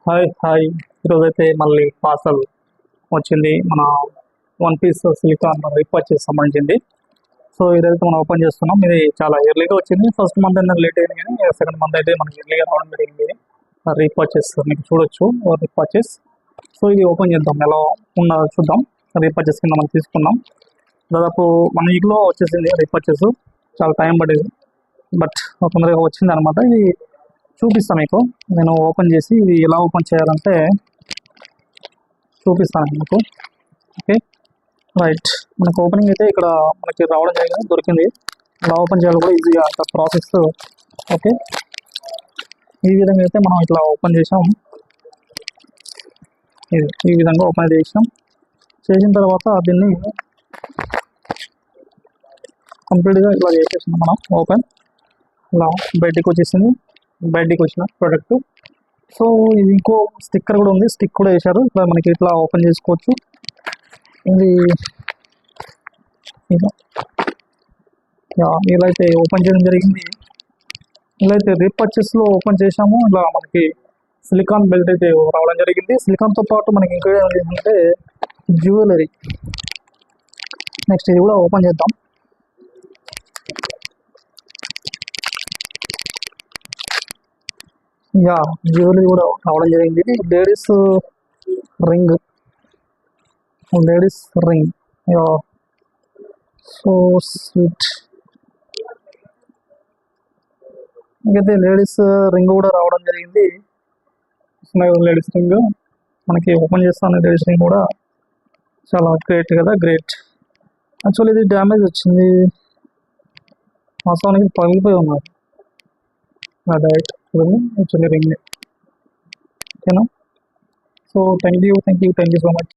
Hi hi ఈరోజైతే మళ్ళీ parcel వచ్చింది. మన వన్ పీస్ సిలికాన్ రీపర్చేస్ సంబంధించింది. సో ఇదైతే మనం ఓపెన్ చేస్తున్నాం. ఇది చాలా ఎర్లీగా వచ్చింది. ఫస్ట్ మంత్ అనేది లేట్ అయింది, కానీ సెకండ్ మంత్ అయితే మనకి ఎర్లీగా రావడం జరిగింది. రీపర్చేస్ మీకు చూడొచ్చు, రీపర్చేస్. సో ఇది ఓపెన్ చేద్దాం, ఎలా ఉన్నదో చూద్దాం. రీపర్చేస్ కింద మనం తీసుకున్నాం. దాదాపు 1 వీక్లో వచ్చేసింది రీపర్చేస్. చాలా టైం పడేది, బట్ తొందరగా వచ్చింది అనమాట. ఇది చూపిస్తాను మీకు. నేను ఓపెన్ చేసి ఇది ఎలా ఓపెన్ చేయాలంటే చూపిస్తాను మీకు. Okay, right. మనకు ఓపెనింగ్ అయితే ఇక్కడ మనకి రావడం జరిగింది, దొరికింది. ఎలా ఓపెన్ చేయాలో కూడా ఈజీగా అంత ప్రాసెస్. ఓకే, ఈ విధంగా అయితే మనం ఇట్లా ఓపెన్ చేసాం. ఇది ఈ విధంగా ఓపెన్ చేసాం. చేసిన తర్వాత దీన్ని కంప్లీట్గా ఇలా చేసేసాం మనం. ఓపెన్ ఇలా బయటికి వచ్చేసింది. బయటికి వచ్చిన ప్రోడక్ట్. సో ఇది ఇంకో స్టిక్కర్ కూడా ఉంది, స్టిక్ కూడా వేశారు. ఇట్లా మనకి ఇట్లా ఓపెన్ చేసుకోవచ్చు. ఇది ఇలా అయితే ఓపెన్ చేయడం జరిగింది. ఇలా అయితే రీపర్చేస్లో ఓపెన్ చేసాము. ఇలా మనకి సిలికాన్ బెల్ట్ అయితే రావడం జరిగింది. సిలికాన్తో పాటు మనకి ఇంకా ఏంటంటే జ్యువెలరీ. నెక్స్ట్ ఇది కూడా ఓపెన్ చేద్దాం. జ్యువెలరీ కూడా రావడం జరిగింది. ఇది లేడీస్ రింగ్. So sweet. ఇంకైతే లేడీస్ రింగ్ కూడా రావడం జరిగింది. లేడీస్ రింగ్ మనకి ఓపెన్ చేస్తాను. లేడీస్ రింగ్ కూడా చాలా గ్రేట్ కదా, గ్రేట్. యాక్చువల్లీ ఇది డ్యామేజ్ వచ్చింది, వాస్తవానికి పగిలిపోయి ఉన్నారు. Direct actually ring. ఓకేనా. So thank you so much.